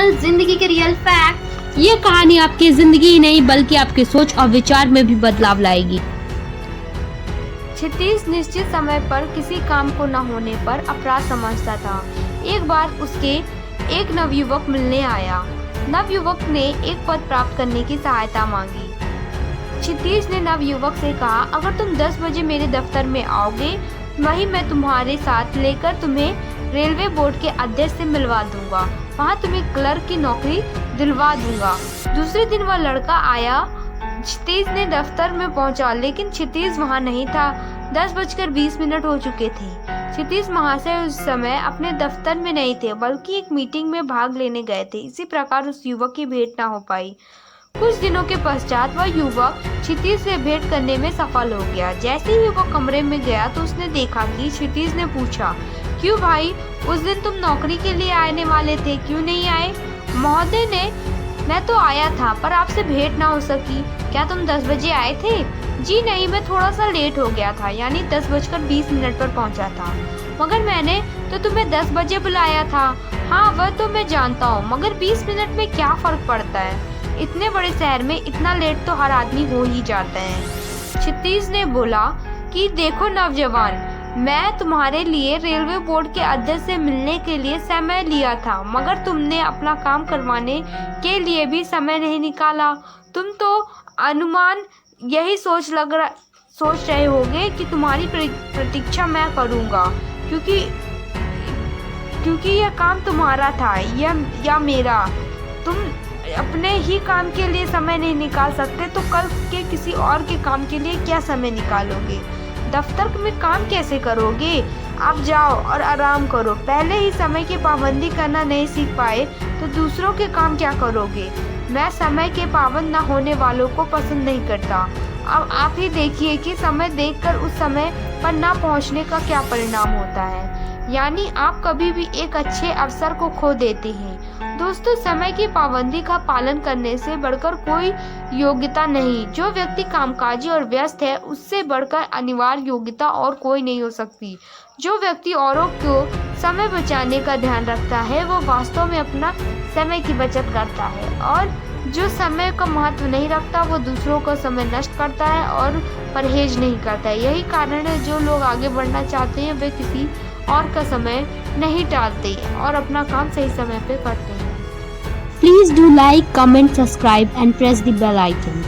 Channel जिंदगी के real fact. ये कहानी आपकी जिंदगी ही नहीं बल्कि आपके सोच और विचार में भी बदलाव लाएगी। क्षितिज निश्चित समय पर किसी काम को न होने पर अपराध समझता था। एक बार उसके एक नवयुवक मिलने आया। नवयुवक ने एक पद प्राप्त करने की सहायता मांगी। क्षितिज ने नवयुवक से कहा, अगर तुम 10 बजे मेरे दफ्तर में आओगे, वहीं मैं तुम्हारे साथ लेकर तुम्हें रेलवे बोर्ड के अध्यक्ष से मिलवा दूंगा। वहां तुम्हें क्लर्क की नौकरी दिलवा दूंगा। दूसरे दिन वह लड़का आया। क्षितिज ने दफ्तर में पहुंचा, लेकिन क्षितिज वहां नहीं था। 10:20 हो चुके थे। क्षितिज महाशय उस समय अपने दफ्तर में नहीं थे, बल्कि एक मीटिंग में भाग लेने गए थे। इसी प्रकार उस युवक की भेंट न हो पाई। कुछ दिनों के पश्चात वह युवक क्षितिज से भेंट करने में सफल हो गया। जैसे ही वह कमरे में गया तो उसने देखा कि क्षितिज ने पूछा, क्यों भाई, उस दिन तुम नौकरी के लिए आने वाले थे, क्यों नहीं आए? महोदय ने, मैं तो आया था पर आपसे भेंट ना हो सकी। क्या तुम 10 बजे आए थे? जी नहीं, मैं थोड़ा सा लेट हो गया था, यानी 10:20 पर पहुंचा था। मगर मैंने तो तुम्हें 10 बजे बुलाया था। हाँ, वह तो मैं जानता हूँ, मगर 20 मिनट में क्या फर्क पड़ता है? इतने बड़े शहर में इतना लेट तो हर आदमी हो ही जाता है। क्षितिज ने बोला कि देखो नौजवान, मैं तुम्हारे लिए रेलवे बोर्ड के अध्यक्ष से मिलने के लिए समय लिया था, मगर तुमने अपना काम करवाने के लिए भी समय नहीं निकाला। तुम तो अनुमान यही सोच रहे होगे कि तुम्हारी प्रतीक्षा मैं करूंगा, क्योंकि यह काम तुम्हारा था या मेरा। तुम अपने ही काम के लिए समय नहीं निकाल सकते तो कल के किसी और के काम के लिए क्या समय निकालोगे? दफ्तर में काम कैसे करोगे? आप जाओ और आराम करो। पहले ही समय की पाबंदी करना नहीं सीख पाए तो दूसरों के काम क्या करोगे? मैं समय के पाबंद न होने वालों को पसंद नहीं करता। अब आप ही देखिए कि समय देखकर उस समय पर न पहुंचने का क्या परिणाम होता है, यानी आप कभी भी एक अच्छे अवसर को खो देते हैं। दोस्तों, समय की पाबंदी का पालन करने से बढ़कर कोई योग्यता नहीं। जो व्यक्ति कामकाजी और व्यस्त है, उससे बढ़कर अनिवार्य योग्यता और कोई नहीं हो सकती। जो व्यक्ति औरों को समय बचाने का ध्यान रखता है, वो वास्तव में अपना समय की बचत करता है, और जो समय का महत्व नहीं रखता, वो दूसरों का समय नष्ट करता है और परहेज नहीं करता है। यही कारण है जो लोग आगे बढ़ना चाहते हैं, वे किसी और का समय नहीं टालते और अपना काम सही समय पे करते हैं। Please do like, comment, subscribe and press the bell icon.